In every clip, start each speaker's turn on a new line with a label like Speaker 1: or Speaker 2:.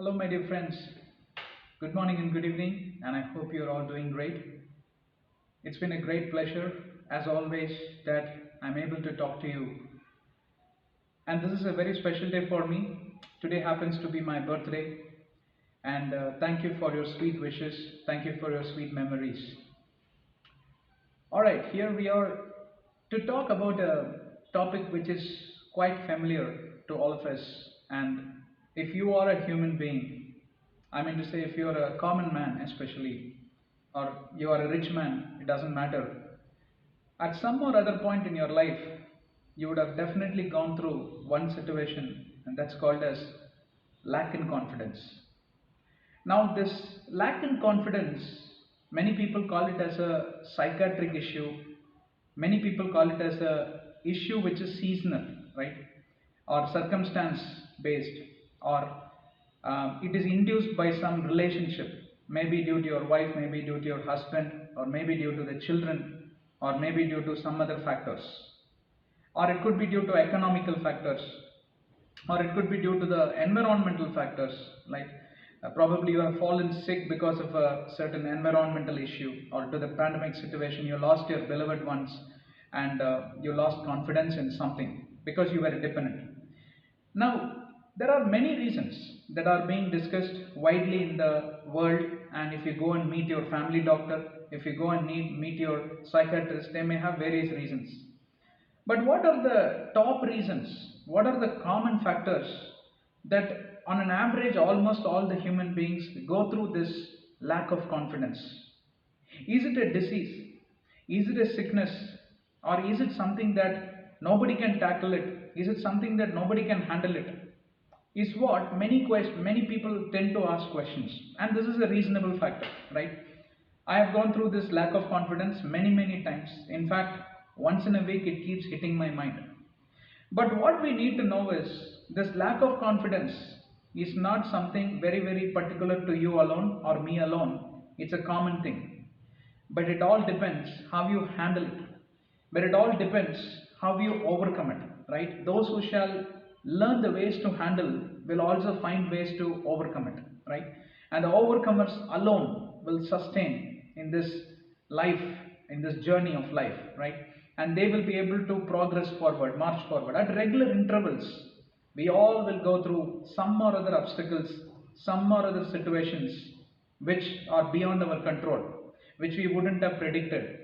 Speaker 1: Hello, my dear friends. Good morning and good evening, and I hope you're all doing great. It's been a great pleasure, as always, that I'm able to talk to you. And this is a very special day for me. Today happens to be my birthday, and thank you for your sweet wishes. Thank you for your sweet memories. All right, here we are to talk about a topic which is quite familiar to all of us. And if you are a human being, I mean to say, if you're a common man, especially, or you are a rich man, it doesn't matter. At some or other point in your life, you would have definitely gone through one situation, and that's called as lack in confidence. Now, this lack in confidence, many people call it as a psychiatric issue. Many people call it as a issue which is seasonal, right? Or circumstance based, or it is induced by some relationship, maybe due to your wife, maybe due to your husband, or maybe due to the children, or maybe due to some other factors, or it could be due to economical factors, or it could be due to the environmental factors, like probably you have fallen sick because of a certain environmental issue, or to the pandemic situation, you lost your beloved ones, and you lost confidence in something because you were dependent. Now, there are many reasons that are being discussed widely in the world, and if you go and meet your family doctor, if you go and meet your psychiatrist, they may have various reasons. But what are the top reasons? What are the common factors that, on an average, almost all the human beings go through this lack of confidence? Is it a disease? Is it a sickness? Or is it something that nobody can tackle it? Is it something that nobody can handle it? Is what many people tend to ask questions, and this is a reasonable factor, right? I have gone through this lack of confidence many times. In fact, once in a week it keeps hitting my mind. But what we need to know is this lack of confidence is not something very particular to you alone or me alone. It's a common thing. But it all depends how you handle it. But it all depends how you overcome it, right? Those who shall learn the ways to handle will also find ways to overcome it, right? And the overcomers alone will sustain in this life, in this journey of life, right? And they will be able to progress forward, march forward at regular intervals. We all will go through some or other obstacles, some or other situations which are beyond our control, which we wouldn't have predicted,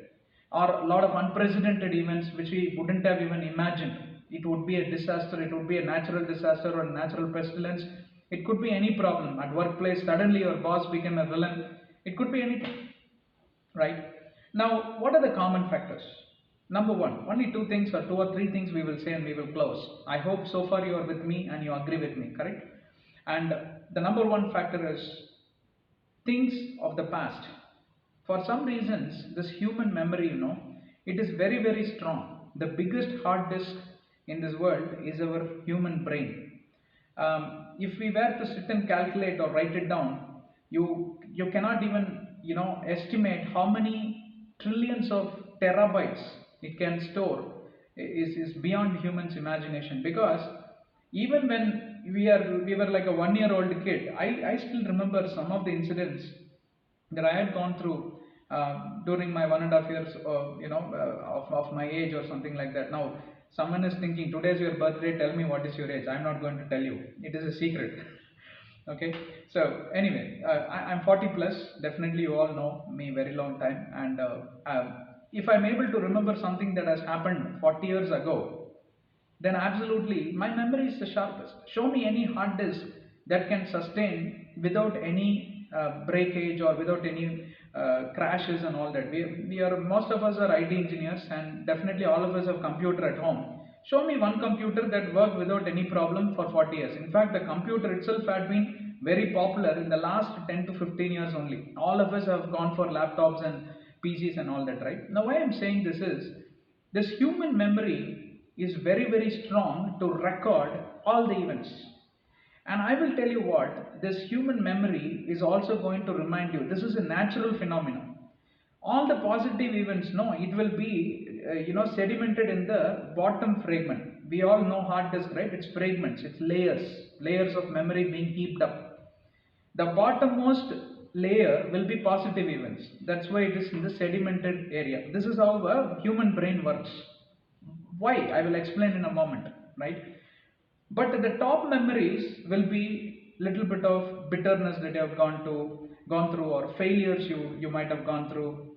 Speaker 1: or a lot of unprecedented events which we wouldn't have even imagined. It would be a disaster, it would be a natural disaster or a natural pestilence. It could be any problem at workplace. Suddenly your boss became a villain. It could be anything, right? Now, what are the common factors? Number one, only two things or two or three things we will say and we will close. I hope so far you are with me and you agree with me, correct? And the number one factor is things of the past. For some reasons, this human memory, it is very strong. The biggest hard disk in this world is our human brain. If we were to sit and calculate or write it down, you cannot even estimate how many trillions of terabytes it can store. Is beyond humans imagination, because even when we were like a 1 year old kid, I still remember some of the incidents that I had gone through during my 1.5 years, of my age or something like that. Now, someone is thinking, today's your birthday, tell me what is your age. I'm not going to tell you. It is a secret. Okay. So anyway, I'm 40 plus. Definitely, you all know me very long time. And if I'm able to remember something that has happened 40 years ago, then absolutely my memory is the sharpest. Show me any hard disk that can sustain without any breakage or without any crashes and all that. We are, most of us are IT engineers, and definitely all of us have computer at home. Show me one computer that worked without any problem for 40 years. In fact, the computer itself had been very popular in the last 10 to 15 years only. All of us have gone for laptops and PCs and all that, right? Now, why I'm saying this is, this human memory is very strong to record all the events. And I will tell you what, this human memory is also going to remind you. This is a natural phenomenon. All the positive events, no, it will be sedimented in the bottom fragment. We all know hard disk, right? It's fragments, it's layers of memory being heaped up. The bottommost layer will be positive events. That's why it is in the sedimented area. This is how a human brain works. Why? I will explain in a moment, right? But the top memories will be little bit of bitterness that you have gone through, or failures you might have gone through,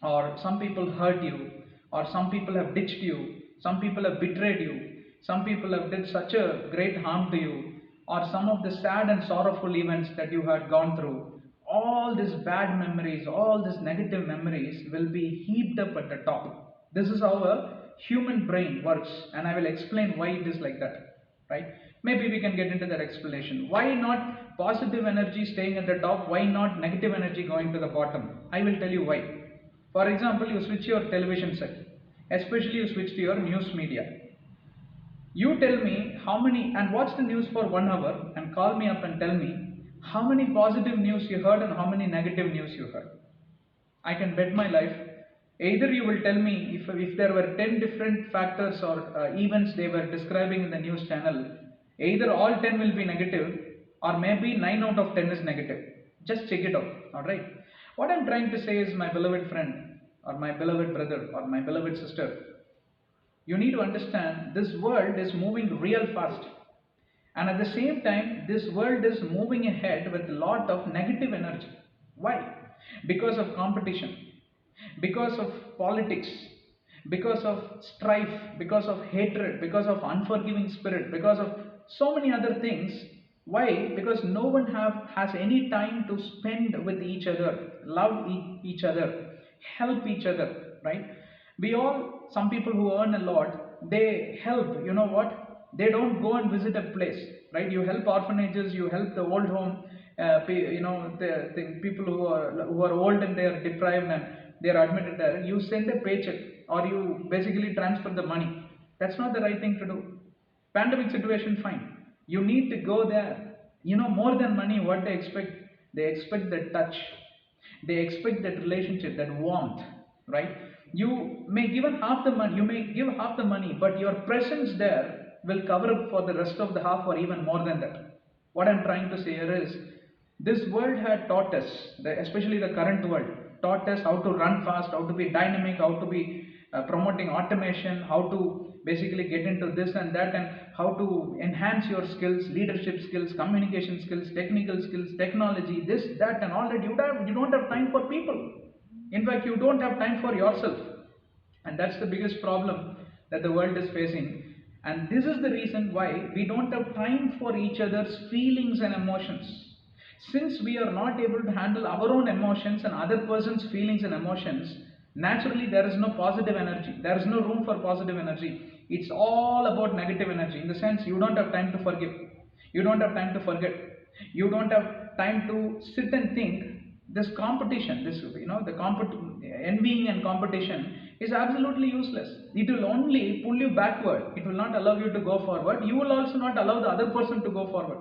Speaker 1: or some people hurt you, or some people have ditched you, some people have betrayed you, some people have did such a great harm to you, or some of the sad and sorrowful events that you had gone through. All these bad memories, all these negative memories will be heaped up at the top. This is how a human brain works, and I will explain why it is like that, right? Maybe we can get into that explanation. Why not positive energy staying at the top? Why not negative energy going to the bottom? I will tell you why. For example, you switch your television set, especially you switch to your news media. You tell me how many, and watch the news for 1 hour and call me up and tell me how many positive news you heard and how many negative news you heard. I can bet my life. Either you will tell me if there were 10 different factors or events they were describing in the news channel, either all 10 will be negative, or maybe 9 out of 10 is negative. Just check it out, alright? What I'm trying to say is, my beloved friend, or my beloved brother, or my beloved sister, you need to understand this world is moving real fast. And at the same time, this world is moving ahead with a lot of negative energy. Why? Because of competition, because of politics, because of strife, because of hatred, because of unforgiving spirit, because of so many other things. Why? Because no one has any time to spend with each other, love each other, help each other, right? We all, some people who earn a lot, they help. You know what? They don't go and visit a place, right? You help orphanages, you help the old home, the people who are old and they are deprived and they are admitted there. You send a paycheck, or you basically transfer the money. That's not the right thing to do. Pandemic situation, fine. You need to go there. More than money, what they expect? They expect that touch. They expect that relationship, that warmth, right? You may give half the money. You may give half the money, but your presence there will cover up for the rest of the half, or even more than that. What I'm trying to say here is, this world had taught us, especially the current world, taught us how to run fast, how to be dynamic, how to be promoting automation, how to basically get into this and that, and how to enhance your skills, leadership skills, communication skills, technical skills, technology, this, that, and all that. You don't have time for people. In fact, you don't have time for yourself. And that's the biggest problem that the world is facing. And this is the reason why we don't have time for each other's feelings and emotions. Since we are not able to handle our own emotions and other person's feelings and emotions, naturally there is no positive energy. There is no room for positive energy. It's all about negative energy, in the sense you don't have time to forgive. You don't have time to forget. You don't have time to sit and think. This competition, envying and competition is absolutely useless. It will only pull you backward. It will not allow you to go forward. You will also not allow the other person to go forward.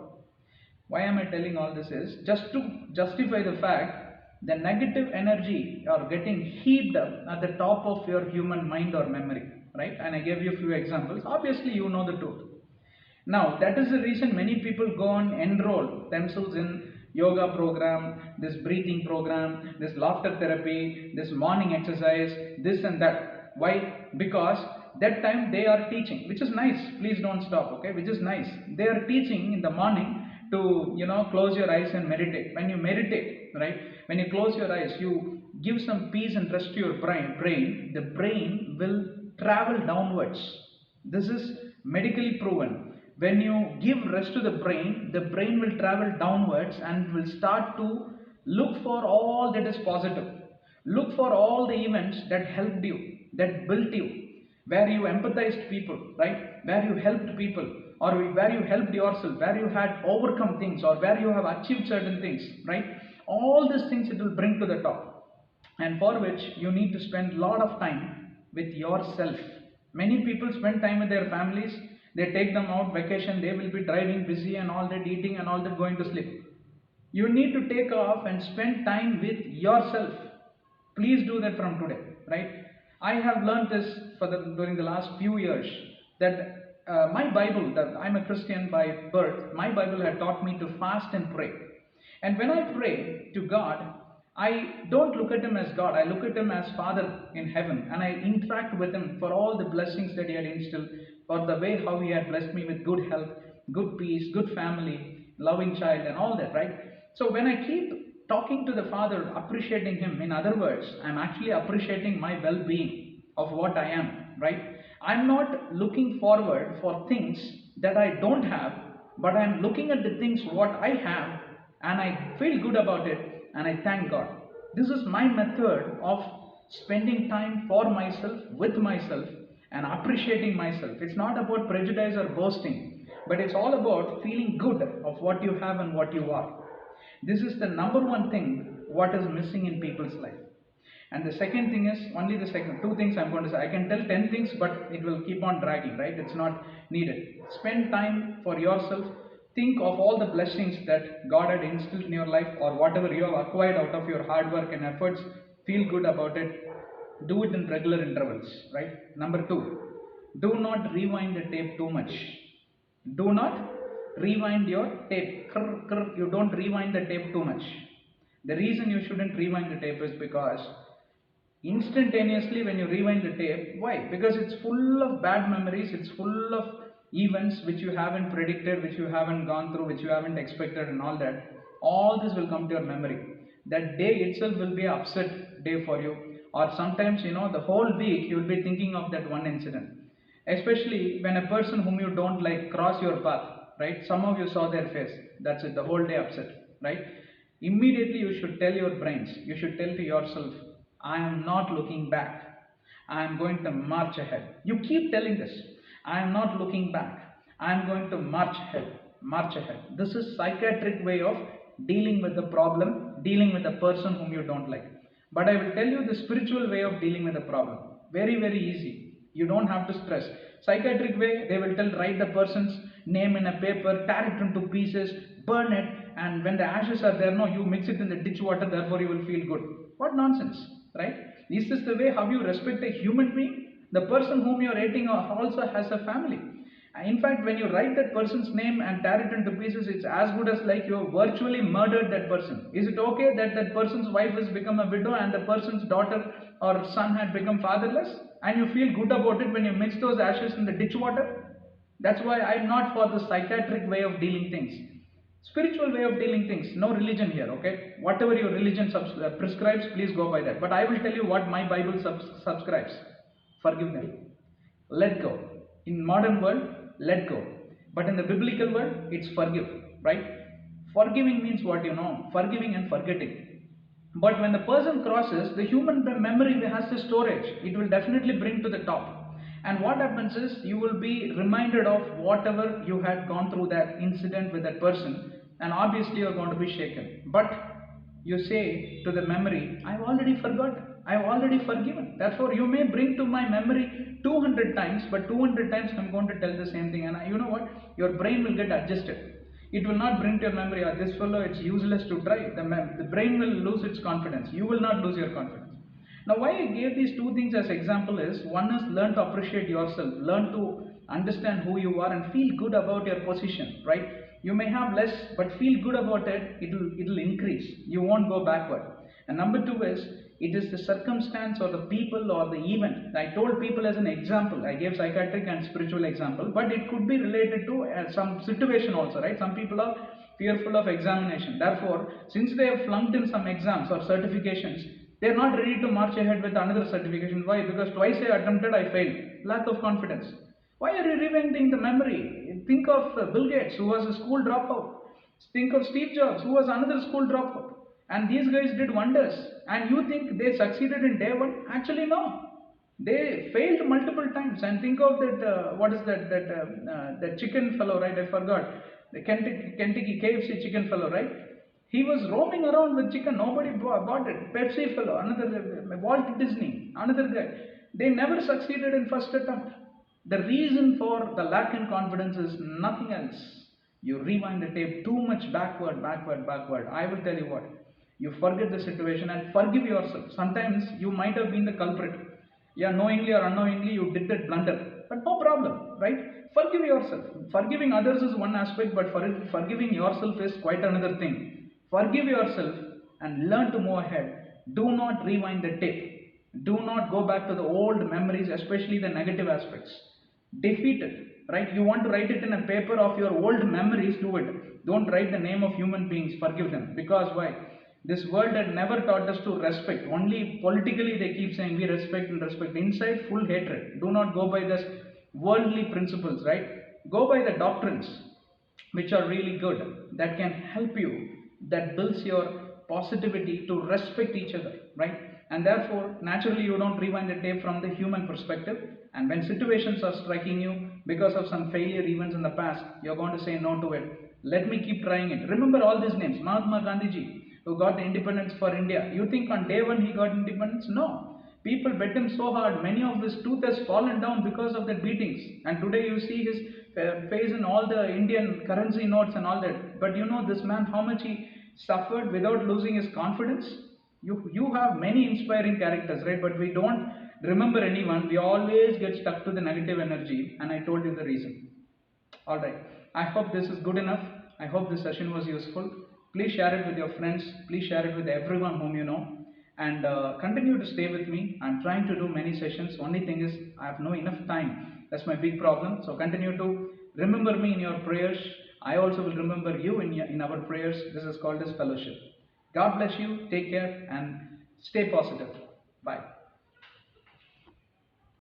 Speaker 1: Why am I telling all this is just to justify the fact the negative energy are getting heaped up at the top of your human mind or memory, right? And I gave you a few examples. Obviously, you know the truth. Now, that is the reason many people go and enroll themselves in yoga program, this breathing program, this laughter therapy, this morning exercise, this and that. Why? Because that time they are teaching, which is nice. Please don't stop, okay? Which is nice. They are teaching in the morning to close your eyes and meditate. When you meditate, right, when you close your eyes, you give some peace and rest to your brain. The brain will travel downwards. This is medically proven. When you give rest to the brain will travel downwards and will start to look for all that is positive. Look for all the events that helped you, that built you, where you empathized people, right, where you helped people, or where you helped yourself, where you had overcome things, or where you have achieved certain things, right? All these things it will bring to the top, and for which you need to spend a lot of time with yourself. Many people spend time with their families. They take them out vacation. They will be driving, busy, and all that, eating, and all that, going to sleep. You need to take off and spend time with yourself. Please do that from today, right? I have learned this during the last few years, that my Bible, that I'm a Christian by birth, my Bible had taught me to fast and pray. And when I pray to God, I don't look at Him as God, I look at Him as Father in heaven, and I interact with Him for all the blessings that He had instilled, for the way how He had blessed me with good health, good peace, good family, loving child, and all that, right? So when I keep talking to the Father, appreciating Him, in other words, I'm actually appreciating my well being of what I am, right? I'm not looking forward for things that I don't have, but I'm looking at the things what I have, and I feel good about it, and I thank God. This is my method of spending time for myself, with myself, and appreciating myself. It's not about prejudice or boasting, but it's all about feeling good of what you have and what you are. This is the number one thing what is missing in people's life. And the second thing is, only the second, two things I'm going to say. I can tell 10 things, but it will keep on dragging, right? It's not needed. Spend time for yourself. Think of all the blessings that God had instilled in your life, or whatever you have acquired out of your hard work and efforts. Feel good about it. Do it in regular intervals, right? Number two, do not rewind the tape too much. Do not rewind your tape. You don't rewind the tape too much. The reason you shouldn't rewind the tape is because instantaneously when you rewind the tape, why? Because it's full of bad memories, it's full of events which you haven't predicted, which you haven't gone through, which you haven't expected, and all that. All this will come to your memory. That day itself will be an upset day for you, or sometimes the whole week you will be thinking of that one incident. Especially when a person whom you don't like cross your path, right? Some of you saw their face, that's it, the whole day upset, right? Immediately you should tell your brains, you should tell to yourself, I am not looking back, I am going to march ahead. You keep telling this, I am not looking back, I am going to march ahead. March ahead. This is psychiatric way of dealing with the problem, dealing with the person whom you don't like. But I will tell you the spiritual way of dealing with the problem. Very, very easy. You don't have to stress. Psychiatric way, they will tell, write the person's name in a paper, tear it into pieces, burn it, and when the ashes are there, no, you mix it in the ditch water, therefore you will feel good. What nonsense, right? Is this the way how you respect a human being? The person whom you are hating also has a family. In fact, when you write that person's name and tear it into pieces, it's as good as like you have virtually murdered that person. Is it okay that that person's wife has become a widow and the person's daughter or son had become fatherless? And you feel good about it when you mix those ashes in the ditch water? That's why I'm not for the psychiatric way of dealing things. Spiritual way of dealing things, no religion here, okay? Whatever your religion prescribes, please go by that. But I will tell you what my Bible subscribes. Forgive them. Let go. In modern world, let go. But in the biblical world, it's forgive, right? Forgiving means what you know, forgiving and forgetting. But when the person crosses, the human memory has the storage. It will definitely bring to the top. And what happens is, you will be reminded of whatever you had gone through that incident with that person, and obviously you are going to be shaken. But you say to the memory, I've already forgotten, I've already forgiven. Therefore, you may bring to my memory 200 times, but 200 times I'm going to tell the same thing. And you know what? Your brain will get adjusted. It will not bring to your memory, this fellow, it's useless to try. The brain will lose its confidence. You will not lose your confidence. Now, why I gave these two things as example is, one is learn to appreciate yourself, learn to understand who you are and feel good about your position, right? You may have less, but feel good about it, it'll increase. You won't go backward. And number two is, it is the circumstance or the people or the event. I told people as an example. I gave psychiatric and spiritual example, but it could be related to some situation also, right? Some people are fearful of examination. Therefore, since they have flunked in some exams or certifications, they are not ready to march ahead with another certification. Why? Because twice I attempted, I failed. Lack of confidence. Why are you reinventing the memory? Think of Bill Gates, who was a school dropout. Think of Steve Jobs, who was another school dropout. And these guys did wonders. And you think they succeeded in day one? Actually, no. They failed multiple times. And think of that, what is that chicken fellow, right? I forgot. The Kentucky KFC chicken fellow, right? He was roaming around with chicken. Nobody bought it. Pepsi fellow, another, Walt Disney, another guy. They never succeeded in first attempt. The reason for the lack in confidence is nothing else. You rewind the tape too much backward. I will tell you what. You forget the situation and forgive yourself. Sometimes you might have been the culprit. Yeah, knowingly or unknowingly you did that blunder. But no problem, right? Forgive yourself. Forgiving others is one aspect, but forgiving yourself is quite another thing. Forgive yourself and learn to move ahead. Do not rewind the tape. Do not go back to the old memories, especially the negative aspects. Defeat it, right? You want to write it in a paper of your old memories, do it. Don't write the name of human beings, forgive them. Because why? This world had never taught us to respect. Only politically they keep saying we respect and respect. Inside, full hatred. Do not go by this worldly principles, right? Go by the doctrines which are really good, that can help you, that builds your positivity to respect each other, right? And therefore naturally you don't rewind the tape from the human perspective. And when situations are striking you because of some failure events in the past, you're going to say no to it. Let me keep trying it. Remember all these names. Mahatma Gandhi ji, who got the independence for India. You think on day one he got independence? No. People bet him so hard. Many of his tooth has fallen down because of the beatings. And today you see his face in all the Indian currency notes and all that. But you know this man, how much he suffered without losing his confidence. You have many inspiring characters, right? But we don't remember anyone. We always get stuck to the negative energy. And I told you the reason. All right. I hope this is good enough. I hope this session was useful. Please share it with your friends. Please share it with everyone whom you know. And continue to stay with me. I'm trying to do many sessions. Only thing is, I have no enough time. That's my big problem. So continue to remember me in your prayers. I also will remember you in our prayers. This is called as fellowship. God bless you. Take care and stay positive. Bye.